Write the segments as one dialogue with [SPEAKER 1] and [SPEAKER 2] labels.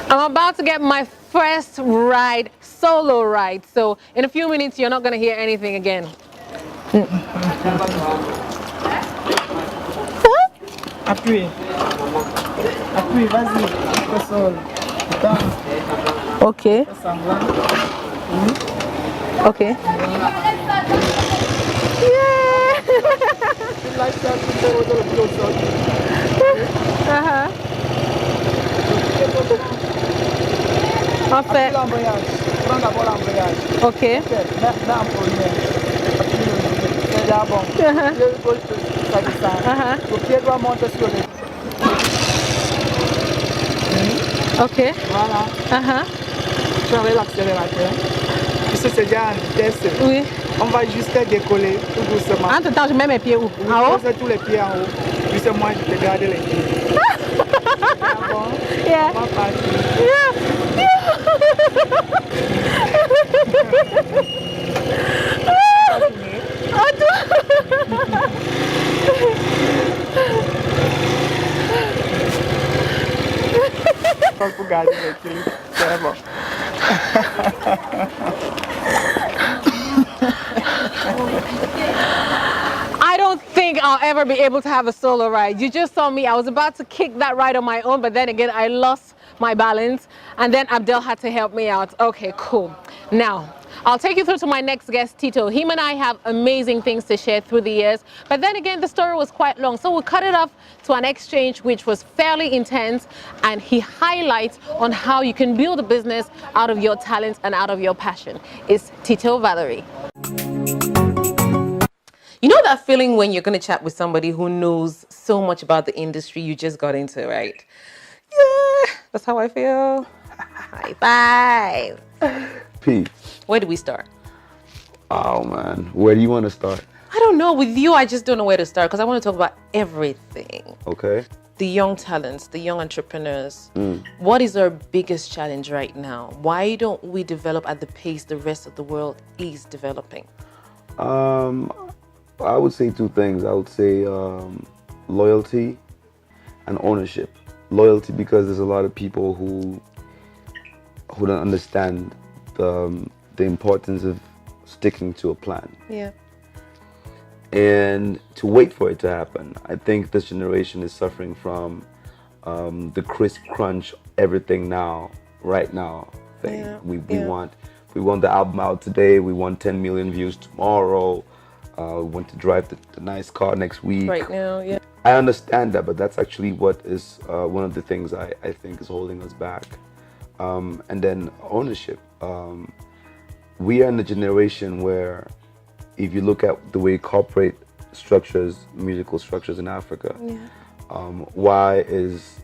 [SPEAKER 1] I'm about to get my first ride, solo ride. So in a few minutes, you're not going to hear anything again.
[SPEAKER 2] Appuie. Appuie, vas-y. Fais sol. Attends.
[SPEAKER 1] Ok,
[SPEAKER 2] Fais semblant.
[SPEAKER 1] ok. Yeah!
[SPEAKER 2] Tu lâches ça, tu fais rôder le pied au sol.
[SPEAKER 1] Uh-huh. En
[SPEAKER 2] Appuie
[SPEAKER 1] fait,
[SPEAKER 2] l'embrayage. Prends d'abord l'embrayage.
[SPEAKER 1] ok.
[SPEAKER 2] Ok, mets en premier. Appuie le pied. C'est déjà bon. Le pied gauche, ça descend. Le pied doit monter sur le...
[SPEAKER 1] Ok.
[SPEAKER 2] Voilà. Tu enlèves l'accélérateur. Puisque c'est déjà en vitesse.
[SPEAKER 1] Oui.
[SPEAKER 2] On va juste décoller tout doucement.
[SPEAKER 1] Entre temps, je mets mes pieds où?
[SPEAKER 2] Oui,
[SPEAKER 1] En haut?
[SPEAKER 2] pose tous les pieds en haut. Juste moi, je te garde les pieds. C'est bon?
[SPEAKER 1] Yeah.
[SPEAKER 2] On va partir. Pour garder l'équilibre. C'est bon.
[SPEAKER 1] I don't think I'll ever be able to have a solo ride. You just saw me. I was about to kick that ride on my own, but then again, I lost my balance. And then Abdel had to help me out. Okay, cool. Now, I'll take you through to my next guest, Tito. Him and I have amazing things to share through the years. But then again, the story was quite long. So we'll cut it off to an exchange which was fairly intense. And he highlights on how you can build a business out of your talents and out of your passion. It's Tito Valery. You know that feeling when you're going to chat with somebody who knows so much about the industry you just got into, right? Yeah, that's how I feel. High five.
[SPEAKER 3] Pete.
[SPEAKER 1] Where do we start?
[SPEAKER 3] Oh man, where do you want to start?
[SPEAKER 1] I don't know. With you, I just don't know where to start because I want to talk about everything.
[SPEAKER 3] Okay.
[SPEAKER 1] The young talents, the young entrepreneurs. What is our biggest challenge right now? Why don't we develop at the pace the rest of the world is developing?
[SPEAKER 3] I would say two things. I would say loyalty and ownership. Loyalty because there's a lot of people who don't understand the importance of sticking to a plan.
[SPEAKER 1] Yeah.
[SPEAKER 3] And to wait for it to happen. I think this generation is suffering from the crisp crunch, everything now, right now thing.
[SPEAKER 1] Yeah.
[SPEAKER 3] We want the album out today. We want 10 million views tomorrow. We want to drive the nice car next week.
[SPEAKER 1] Right now, yeah.
[SPEAKER 3] I understand that, but that's actually what is one of the things I think is holding us back. And then ownership. We are in a generation where, if you look at the way corporate structures, musical structures in Africa, why is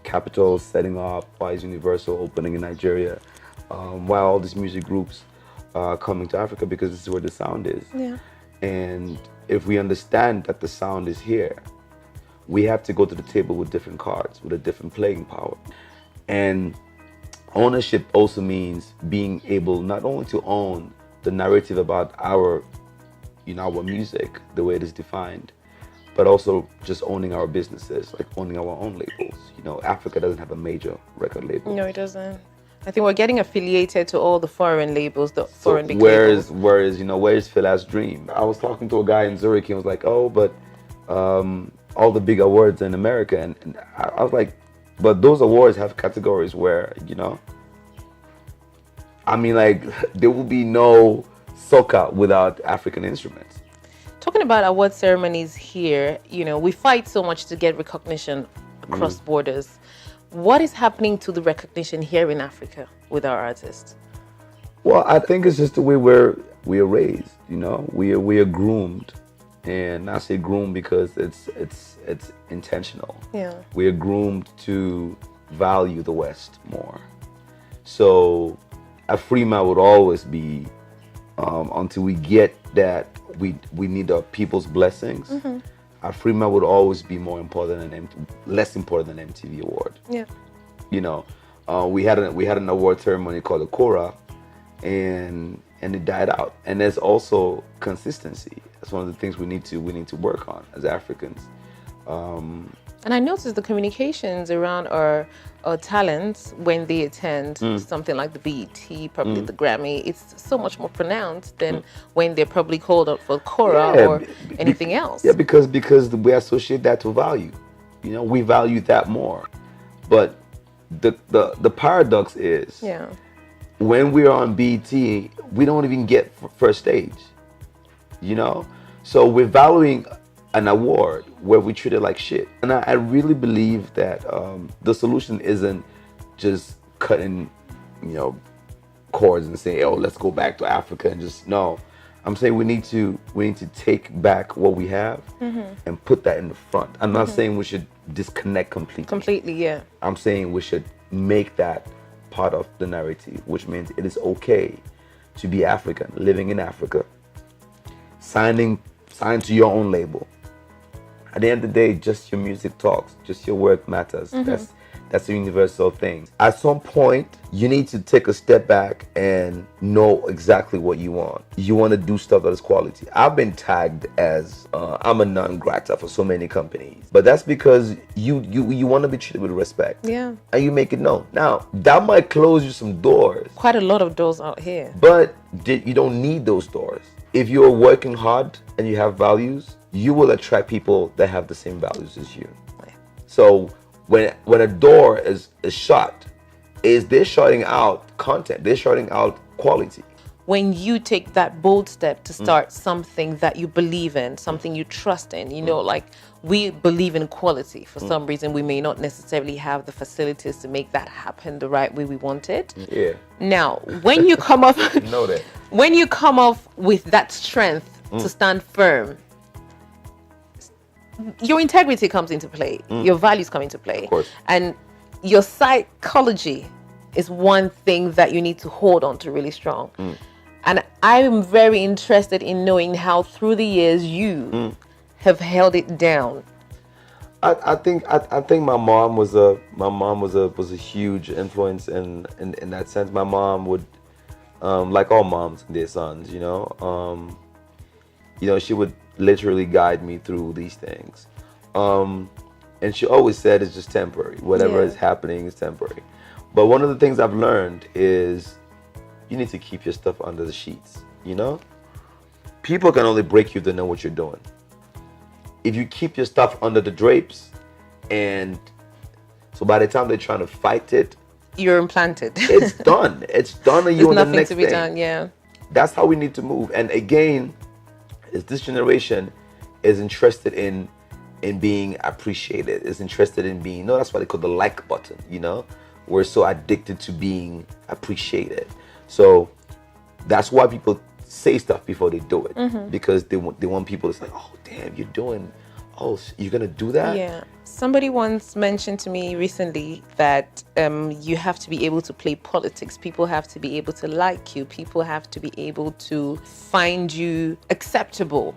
[SPEAKER 3] Capitol setting up, why is Universal opening in Nigeria, why are all these music groups coming to Africa? Because this is where the sound is.
[SPEAKER 1] Yeah.
[SPEAKER 3] And if we understand that the sound is here, we have to go to the table with different cards, with a different playing power. And ownership also means being able not only to own the narrative about our music, the way it is defined, but also just owning our businesses, like owning our own labels. You know, Africa doesn't have a major record label.
[SPEAKER 1] No, it doesn't. I think we're getting affiliated to all the foreign labels, the foreign big
[SPEAKER 3] labels.
[SPEAKER 1] Where's
[SPEAKER 3] Phila's dream? I was talking to a guy in Zurich, he was like, oh, but all the big awards in America. And I was like, but those awards have categories where, there will be no soca without African instruments.
[SPEAKER 1] Talking about award ceremonies here, we fight so much to get recognition across borders. What is happening to the recognition here in Africa with our artists?
[SPEAKER 3] Well, I think it's just the way we are raised. We are groomed, and I say groomed because it's intentional.
[SPEAKER 1] Yeah.
[SPEAKER 3] We are groomed to value the West more. So, Afrima would always be until we get that we need our people's blessings. Afrima would always be more important than less important than MTV Award.
[SPEAKER 1] Yeah.
[SPEAKER 3] We had an award ceremony called the Cora, and it died out. And there's also consistency. That's one of the things we need to work on as Africans.
[SPEAKER 1] And I noticed the communications around our talents when they attend something like the BET, probably the Grammy, it's so much more pronounced than when they're probably called up for Cora or anything else.
[SPEAKER 3] Yeah, because we associate that to value. You know, we value that more. But the paradox is, when we're on BET, we don't even get first stage. You know, so we're valuing an award where we treat it like shit. And I really believe that the solution isn't just cutting, you know, cords and saying, oh, let's go back to Africa and just, no. I'm saying we need to take back what we have and put that in the front. I'm not saying we should disconnect completely. Completely, yeah. I'm saying we should make that part of the narrative, which means it is okay to be African, living in Africa, signed to your own label. At the end of the day, just your music talks, just your work matters. That's a universal thing. At some point, you need to take a step back and know exactly what you want. You want to do stuff that is quality. I've been tagged as I'm a non grata for so many companies, but that's because you want to be treated with respect. Yeah. And you make it known. Now, that might close you some doors.
[SPEAKER 1] Quite a lot of doors out here.
[SPEAKER 3] But you don't need those doors. If you're working hard and you have values, you will attract people that have the same values as you. So when a door is shut, they're shutting out content, they're shutting out quality.
[SPEAKER 1] When you take that bold step to start something that you believe in, something you trust in, you know, like we believe in quality. For some reason, we may not necessarily have the facilities to make that happen the right way we want it.
[SPEAKER 3] Yeah.
[SPEAKER 1] Now, when you come up,
[SPEAKER 3] know that.
[SPEAKER 1] When you come up with that strength to stand firm, your integrity comes into play, your values come into play,
[SPEAKER 3] of course.
[SPEAKER 1] And your psychology is one thing that you need to hold on to really strong. And I'm very interested in knowing how through the years you have held it down.
[SPEAKER 3] I think my mom was a huge influence in that sense. My mom would, like all moms and their sons, you know, she would literally guide me through these things. And she always said it's just temporary. Whatever is happening is temporary. But one of the things I've learned is you need to keep your stuff under the sheets, you know? People can only break you if they know what you're doing. If you keep your stuff under the drapes, and so by the time they're trying to fight it,
[SPEAKER 1] you're implanted.
[SPEAKER 3] It's done. It's done and you're on the next thing.
[SPEAKER 1] There's nothing to be done, yeah.
[SPEAKER 3] That's how we need to move. And again, is this generation is interested in being appreciated, is interested in being, that's why they call the like button, you know? We're so addicted to being appreciated. So that's why people say stuff before they do it, because they want people to say, oh, damn, you're gonna do that?
[SPEAKER 1] Yeah. Somebody once mentioned to me recently that you have to be able to play politics. People have to be able to like you. People have to be able to find you acceptable.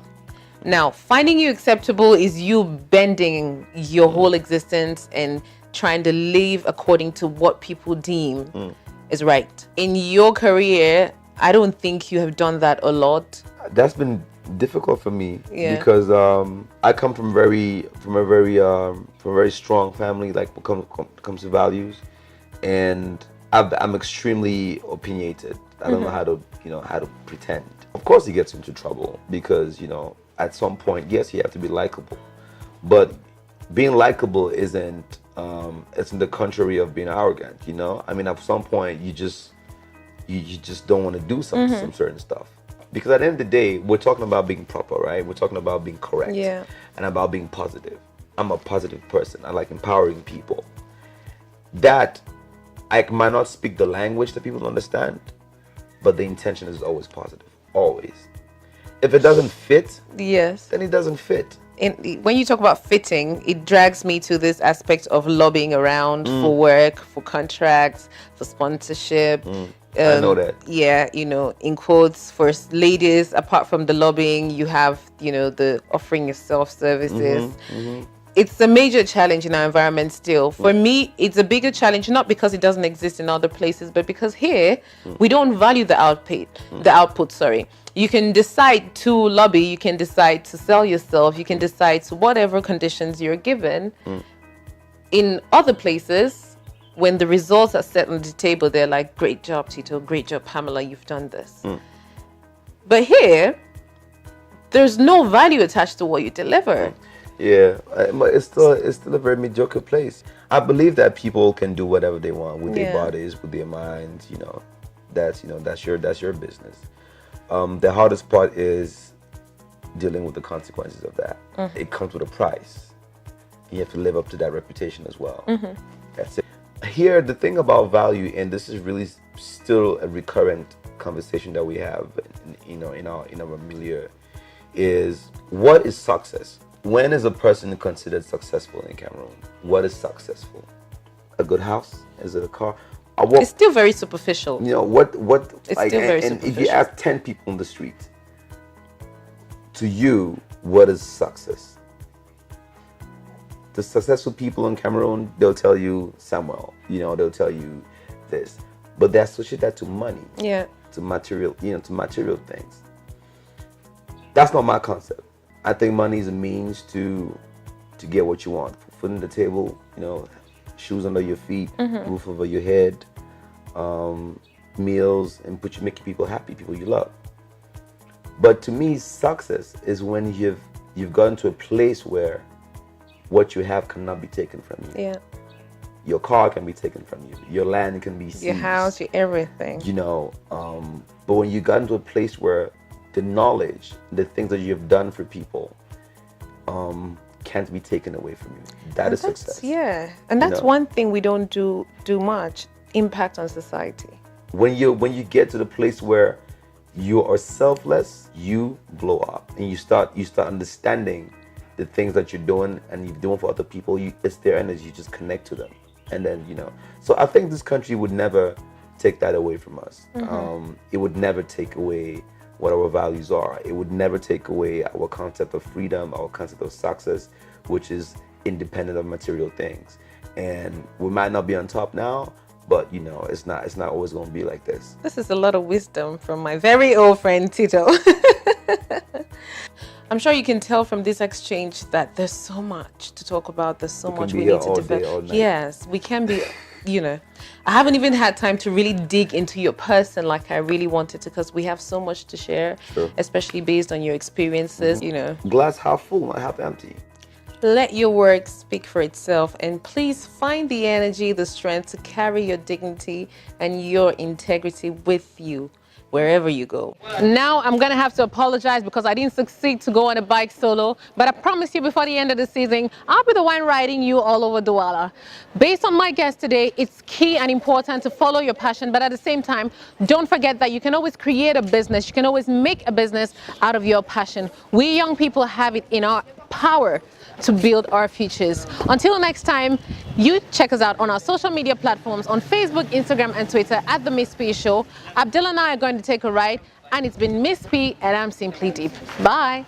[SPEAKER 1] Now, finding you acceptable is you bending your whole existence and trying to live according to what people deem is right. In your career, I don't think you have done that a lot.
[SPEAKER 3] That's been difficult for me because I come from a very strong family, like when it comes to values, and I'm extremely opinionated. I don't know how to pretend. Of course, he gets into trouble because at some point, yes, you have to be likable, but being likable isn't the contrary of being arrogant. I mean, at some point, you just don't want to do some certain stuff. Because at the end of the day, we're talking about being proper, right? We're talking about being correct and about being positive. I'm a positive person. I like empowering people. That I might not speak the language that people understand, but the intention is always positive, always. If it doesn't fit, then it doesn't fit.
[SPEAKER 1] When you talk about fitting, it drags me to this aspect of lobbying around for work, for contracts, for sponsorship.
[SPEAKER 3] I know that.
[SPEAKER 1] Yeah, in quotes, for ladies, apart from the lobbying, you have, the offering yourself services. It's a major challenge in our environment still. For me, it's a bigger challenge, not because it doesn't exist in other places, but because here, we don't value the output, sorry. You can decide to lobby, you can decide to sell yourself, you can decide to whatever conditions you're given,
[SPEAKER 4] in other places, when the results are set on the table, they're like, great job, Tito, great job, Pamela, you've done this. But here, there's no value attached to what you deliver.
[SPEAKER 3] Yeah, but it's still a very mediocre place. I believe that people can do whatever they want with their bodies, with their minds. That's your business. The hardest part is dealing with the consequences of that. It comes with a price. You have to live up to that reputation as well. That's it. Here, the thing about value, and this is really still a recurrent conversation that we have, in our milieu, is what is success? When is a person considered successful in Cameroon? What is successful? A good house? Is it a car?
[SPEAKER 4] It's still very superficial.
[SPEAKER 3] What?
[SPEAKER 4] It's still very
[SPEAKER 3] and
[SPEAKER 4] superficial.
[SPEAKER 3] if you ask 10 people on the street, to you, what is success? The successful people in Cameroon, they'll tell you Samuel. They'll tell you this, but they associate that to money.
[SPEAKER 4] Yeah.
[SPEAKER 3] To material, to material things. That's not my concept. I think money is a means to get what you want. Food on the table, shoes under your feet, roof over your head, meals, and making people happy, people you love. But to me, success is when you've gotten to a place where what you have cannot be taken from you.
[SPEAKER 4] Yeah.
[SPEAKER 3] Your car can be taken from you. Your land can be seized.
[SPEAKER 4] Your house, your everything.
[SPEAKER 3] But when you got into a place where the knowledge, the things that you have done for people, can't be taken away from you. That is success.
[SPEAKER 4] Yeah, and that's one thing we don't do much. Impact on society.
[SPEAKER 3] When you get to the place where you are selfless, you blow up, and you start understanding the things that you're doing and you're doing for other people. It's their energy. You just connect to them, and then So I think this country would never take that away from us. It would never take away what our values are. It would never take away our concept of freedom, our concept of success, which is independent of material things. And we might not be on top now, but it's not always going to be like this.
[SPEAKER 4] This is a lot of wisdom from my very old friend Tito. I'm sure you can tell from this exchange that there's so much to talk about. There's so much we need to develop. Yes, we can be. I haven't even had time to really dig into your person like I really wanted to, because we have so much to share, especially based on your experiences.
[SPEAKER 3] Glass half full, not half empty.
[SPEAKER 4] Let your work speak for itself, and please find the energy, the strength to carry your dignity and your integrity with you wherever you go.
[SPEAKER 1] Now I'm gonna have to apologize because I didn't succeed to go on a bike solo, but I promise you before the end of the season, I'll be the one riding you all over Douala. Based on my guest today, it's key and important to follow your passion, but at the same time, don't forget that you can always create a business. You can always make a business out of your passion. We young people have it in our power to build our futures. Until next time, you check us out on our social media platforms on Facebook, Instagram, and Twitter at The Miss P Show. Abdul and I are going to take a ride, and it's been Miss P, and I'm Simply Deep. Bye.